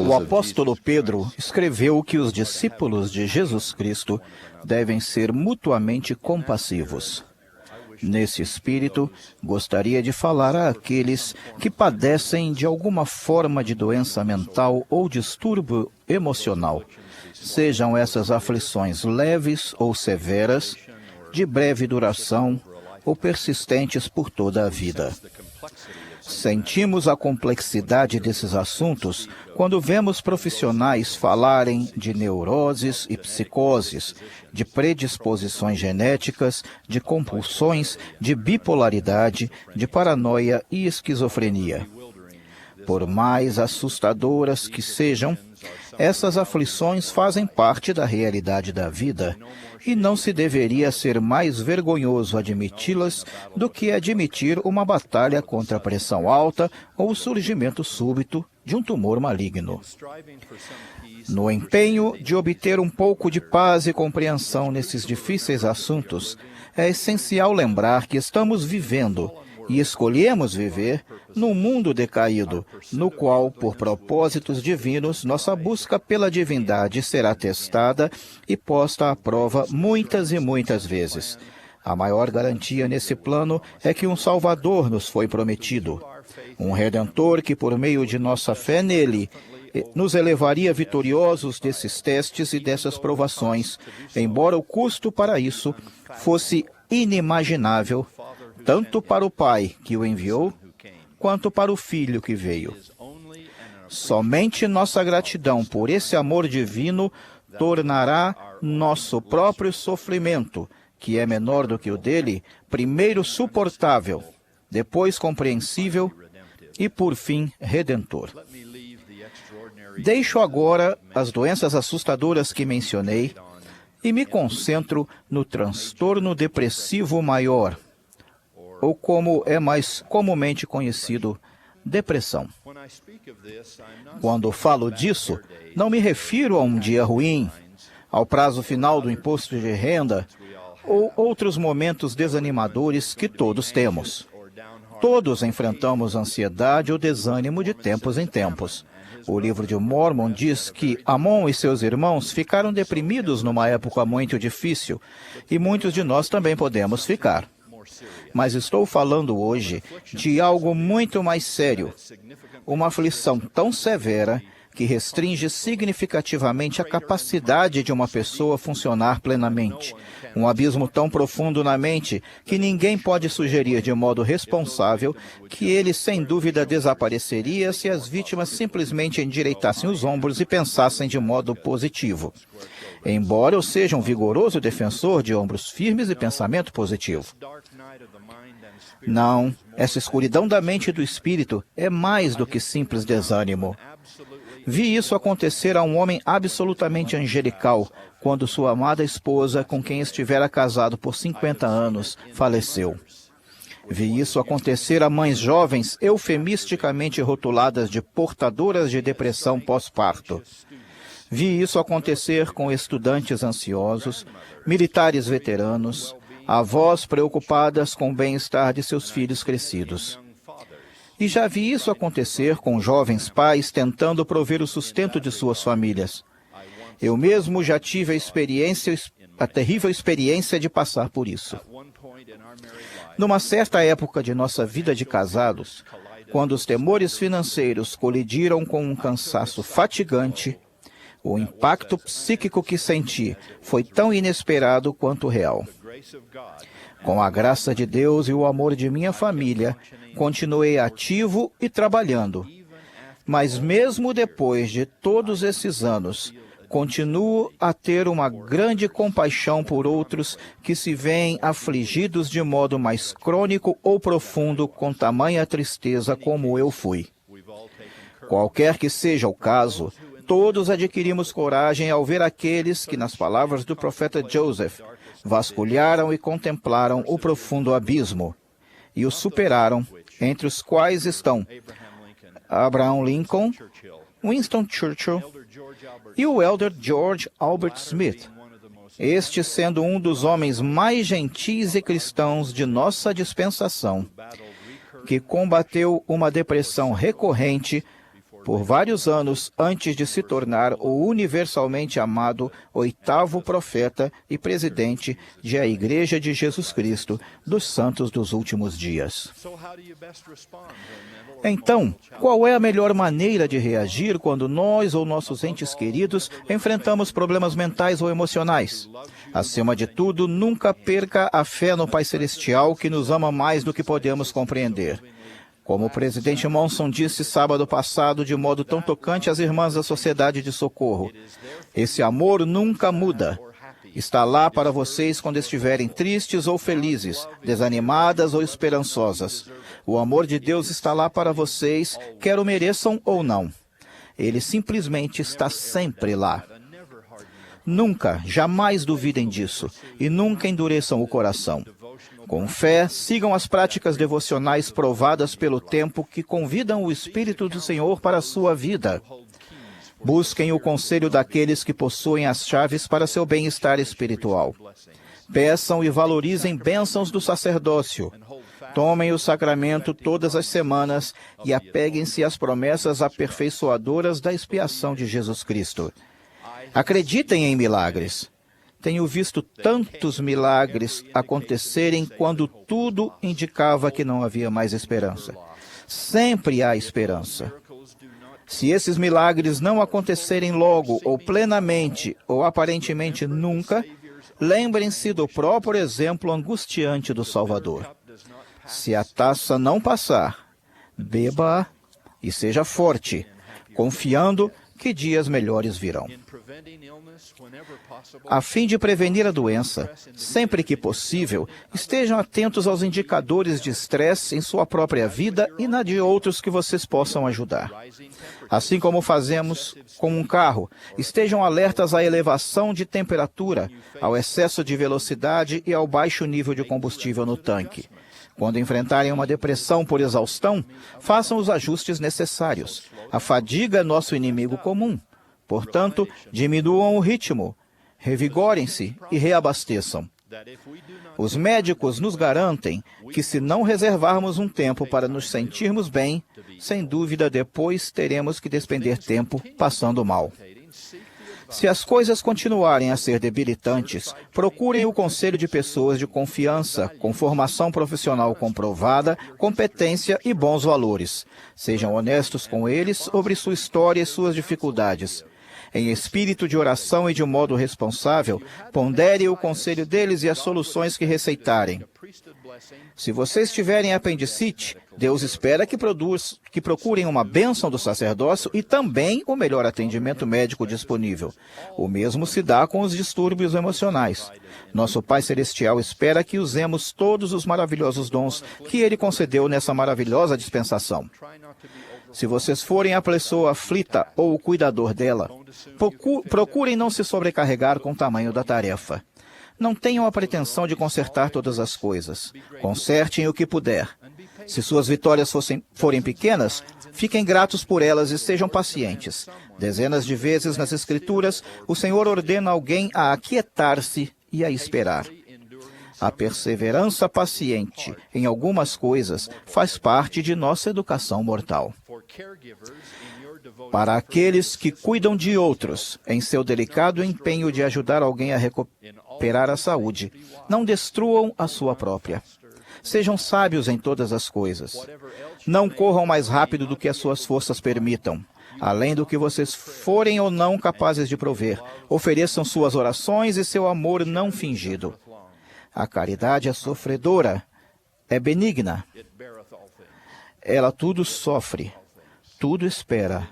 O apóstolo Pedro escreveu que os discípulos de Jesus Cristo devem ser mutuamente compassivos. Nesse espírito, gostaria de falar àqueles que padecem de alguma forma de doença mental ou distúrbio emocional, sejam essas aflições leves ou severas, de breve duração ou persistentes por toda a vida. Sentimos a complexidade desses assuntos quando vemos profissionais falarem de neuroses e psicoses, de predisposições genéticas, de compulsões, de bipolaridade, de paranoia e esquizofrenia. Por mais assustadoras que sejam, essas aflições fazem parte da realidade da vida e não se deveria ser mais vergonhoso admiti-las do que admitir uma batalha contra a pressão alta ou o surgimento súbito de um tumor maligno. No empenho de obter um pouco de paz e compreensão nesses difíceis assuntos, é essencial lembrar que estamos vivendo e escolhemos viver num mundo decaído, no qual, por propósitos divinos, nossa busca pela divindade será testada e posta à prova muitas e muitas vezes. A maior garantia nesse plano é que um Salvador nos foi prometido, um Redentor que, por meio de nossa fé nele, nos elevaria vitoriosos desses testes e dessas provações, embora o custo para isso fosse inimaginável, tanto para o Pai que o enviou, quanto para o Filho que veio. Somente nossa gratidão por esse amor divino tornará nosso próprio sofrimento, que é menor do que o dele, primeiro suportável, depois compreensível e, por fim, redentor. Deixo agora as doenças assustadoras que mencionei e me concentro no transtorno depressivo maior, ou como é mais comumente conhecido, depressão. Quando falo disso, não me refiro a um dia ruim, ao prazo final do imposto de renda, ou outros momentos desanimadores que todos temos. Todos enfrentamos ansiedade ou desânimo de tempos em tempos. O livro de Mormon diz que Amon e seus irmãos ficaram deprimidos numa época muito difícil, e muitos de nós também podemos ficar. Mas estou falando hoje de algo muito mais sério, uma aflição tão severa que restringe significativamente a capacidade de uma pessoa funcionar plenamente. Um abismo tão profundo na mente que ninguém pode sugerir de modo responsável que ele sem dúvida desapareceria se as vítimas simplesmente endireitassem os ombros e pensassem de modo positivo. Embora eu seja um vigoroso defensor de ombros firmes e pensamento positivo. Não, essa escuridão da mente e do espírito é mais do que simples desânimo. Vi isso acontecer a um homem absolutamente angelical, quando sua amada esposa, com quem estivera casado por 50 anos, faleceu. Vi isso acontecer a mães jovens eufemisticamente rotuladas de portadoras de depressão pós-parto. Vi isso acontecer com estudantes ansiosos, militares veteranos, avós preocupadas com o bem-estar de seus filhos crescidos. E já vi isso acontecer com jovens pais tentando prover o sustento de suas famílias. Eu mesmo já tive a terrível experiência de passar por isso. Numa certa época de nossa vida de casados, quando os temores financeiros colidiram com um cansaço fatigante, o impacto psíquico que senti foi tão inesperado quanto real. Com a graça de Deus e o amor de minha família, continuei ativo e trabalhando. Mas mesmo depois de todos esses anos, continuo a ter uma grande compaixão por outros que se veem afligidos de modo mais crônico ou profundo com tamanha tristeza como eu fui. Qualquer que seja o caso, todos adquirimos coragem ao ver aqueles que, nas palavras do profeta Joseph, vasculharam e contemplaram o profundo abismo e o superaram, entre os quais estão Abraham Lincoln, Winston Churchill e o elder George Albert Smith, este sendo um dos homens mais gentis e cristãos de nossa dispensação, que combateu uma depressão recorrente por vários anos antes de se tornar o universalmente amado 8º profeta e presidente da Igreja de Jesus Cristo dos Santos dos Últimos Dias. Então, qual é a melhor maneira de reagir quando nós ou nossos entes queridos enfrentamos problemas mentais ou emocionais? Acima de tudo, nunca perca a fé no Pai Celestial, que nos ama mais do que podemos compreender. Como o presidente Monson disse sábado passado de modo tão tocante às irmãs da Sociedade de Socorro, esse amor nunca muda. Está lá para vocês quando estiverem tristes ou felizes, desanimadas ou esperançosas. O amor de Deus está lá para vocês, quer o mereçam ou não. Ele simplesmente está sempre lá. Nunca, jamais duvidem disso e nunca endureçam o coração. Com fé, sigam as práticas devocionais provadas pelo tempo que convidam o Espírito do Senhor para a sua vida. Busquem o conselho daqueles que possuem as chaves para seu bem-estar espiritual. Peçam e valorizem bênçãos do sacerdócio. Tomem o sacramento todas as semanas e apeguem-se às promessas aperfeiçoadoras da expiação de Jesus Cristo. Acreditem em milagres. Tenho visto tantos milagres acontecerem quando tudo indicava que não havia mais esperança. Sempre há esperança. Se esses milagres não acontecerem logo, ou plenamente, ou aparentemente nunca, lembrem-se do próprio exemplo angustiante do Salvador. Se a taça não passar, beba-a e seja forte, confiando que dias melhores virão. A fim de prevenir a doença, sempre que possível, estejam atentos aos indicadores de estresse em sua própria vida e na de outros que vocês possam ajudar. Assim como fazemos com um carro, estejam alertas à elevação de temperatura, ao excesso de velocidade e ao baixo nível de combustível no tanque. Quando enfrentarem uma depressão por exaustão, façam os ajustes necessários. A fadiga é nosso inimigo comum. Portanto, diminuam o ritmo, revigorem-se e reabasteçam. Os médicos nos garantem que se não reservarmos um tempo para nos sentirmos bem, sem dúvida depois teremos que despender tempo passando mal. Se as coisas continuarem a ser debilitantes, procurem o conselho de pessoas de confiança, com formação profissional comprovada, competência e bons valores. Sejam honestos com eles sobre sua história e suas dificuldades. Em espírito de oração e de um modo responsável, pondere o conselho deles e as soluções que receitarem. Se vocês tiverem apendicite, Deus espera que procurem uma bênção do sacerdócio e também o melhor atendimento médico disponível. O mesmo se dá com os distúrbios emocionais. Nosso Pai Celestial espera que usemos todos os maravilhosos dons que Ele concedeu nessa maravilhosa dispensação. Se vocês forem a pessoa aflita ou o cuidador dela, procurem não se sobrecarregar com o tamanho da tarefa. Não tenham a pretensão de consertar todas as coisas. Consertem o que puder. Se suas vitórias forem pequenas, fiquem gratos por elas e sejam pacientes. Dezenas de vezes nas Escrituras, o Senhor ordena alguém a aquietar-se e a esperar. A perseverança paciente em algumas coisas faz parte de nossa educação mortal. Para aqueles que cuidam de outros, em seu delicado empenho de ajudar alguém a recuperar a saúde, não destruam a sua própria. Sejam sábios em todas as coisas. Não corram mais rápido do que as suas forças permitam. Além do que vocês forem ou não capazes de prover, ofereçam suas orações e seu amor não fingido. A caridade é sofredora, é benigna. Ela tudo sofre, tudo espera,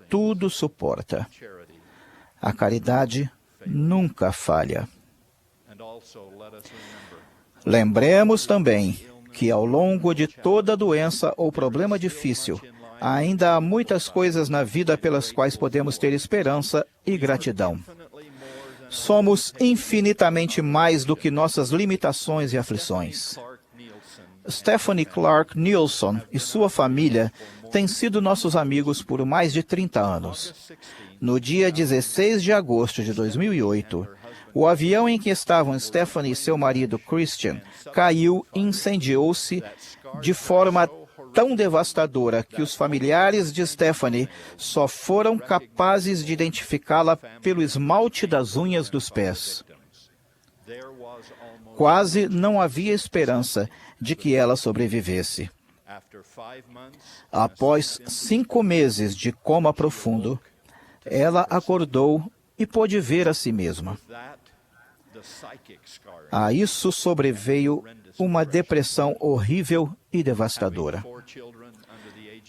tudo suporta. A caridade nunca falha. Lembremos também que ao longo de toda doença ou problema difícil, ainda há muitas coisas na vida pelas quais podemos ter esperança e gratidão. Somos infinitamente mais do que nossas limitações e aflições. Stephanie Clark Nielsen e sua família têm sido nossos amigos por mais de 30 anos. No dia 16 de agosto de 2008, o avião em que estavam Stephanie e seu marido Christian caiu e incendiou-se de forma tão devastadora que os familiares de Stephanie só foram capazes de identificá-la pelo esmalte das unhas dos pés. Quase não havia esperança de que ela sobrevivesse. Após 5 meses de coma profundo, ela acordou e pôde ver a si mesma. A isso sobreveio uma depressão horrível e devastadora.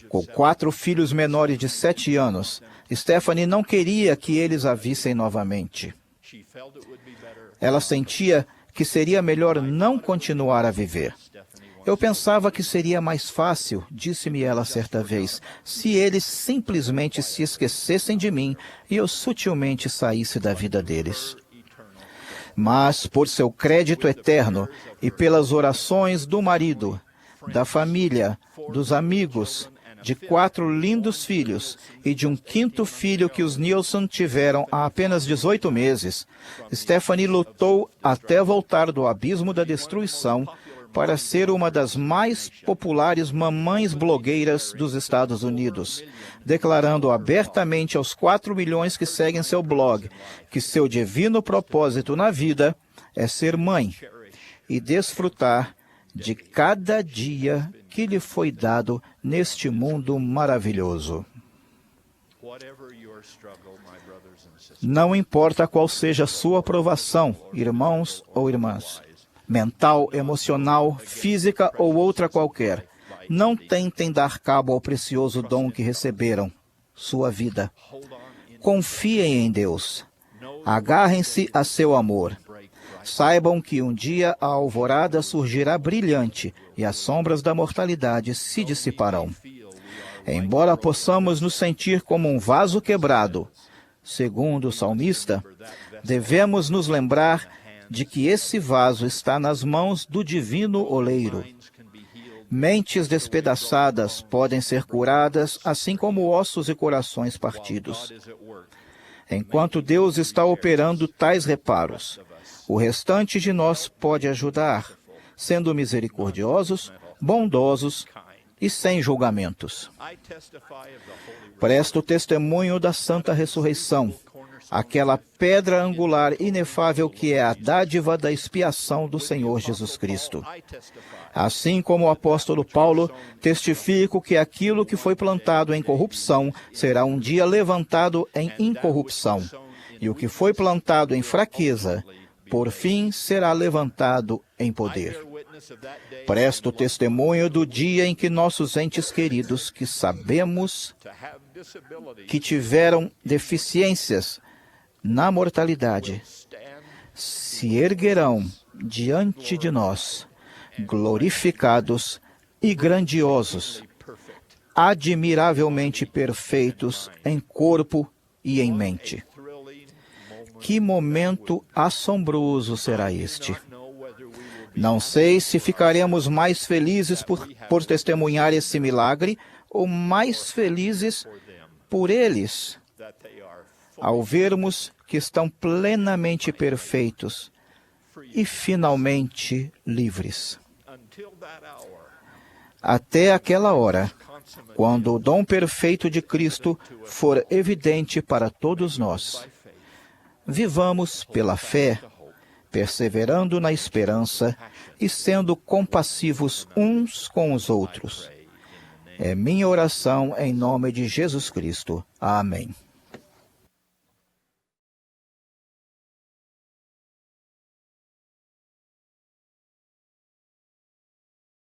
Com 4 filhos menores de 7 anos, Stephanie não queria que eles a vissem novamente. Ela sentia que seria melhor não continuar a viver. Eu pensava que seria mais fácil, disse-me ela certa vez, se eles simplesmente se esquecessem de mim e eu sutilmente saísse da vida deles. Mas, por seu crédito eterno e pelas orações do marido, da família, dos amigos, de 4 lindos filhos e de um 5º filho que os Nilsson tiveram há apenas 18 meses, Stephanie lutou até voltar do abismo da destruição para ser uma das mais populares mamães blogueiras dos Estados Unidos, declarando abertamente aos 4 milhões que seguem seu blog que seu divino propósito na vida é ser mãe e desfrutar de cada dia que lhe foi dado neste mundo maravilhoso. Não importa qual seja a sua provação, irmãos ou irmãs, mental, emocional, física ou outra qualquer, não tentem dar cabo ao precioso dom que receberam, sua vida. Confiem em Deus. Agarrem-se a seu amor. Saibam que um dia a alvorada surgirá brilhante e as sombras da mortalidade se dissiparão. Embora possamos nos sentir como um vaso quebrado, segundo o salmista, devemos nos lembrar de que esse vaso está nas mãos do divino oleiro. Mentes despedaçadas podem ser curadas, assim como ossos e corações partidos. Enquanto Deus está operando tais reparos, o restante de nós pode ajudar, sendo misericordiosos, bondosos e sem julgamentos. Presto testemunho da Santa Ressurreição, aquela pedra angular inefável que é a dádiva da expiação do Senhor Jesus Cristo. Assim como o apóstolo Paulo, testifico que aquilo que foi plantado em corrupção será um dia levantado em incorrupção, e o que foi plantado em fraqueza, por fim, será levantado em poder. Presto testemunho do dia em que nossos entes queridos, que sabemos que tiveram deficiências na mortalidade, se erguerão diante de nós, glorificados e grandiosos, admiravelmente perfeitos em corpo e em mente. Que momento assombroso será este! Não sei se ficaremos mais felizes por testemunhar esse milagre ou mais felizes por eles, ao vermos que estão plenamente perfeitos e finalmente livres. Até aquela hora, quando o dom perfeito de Cristo for evidente para todos nós, vivamos pela fé, perseverando na esperança e sendo compassivos uns com os outros. É minha oração em nome de Jesus Cristo. Amém.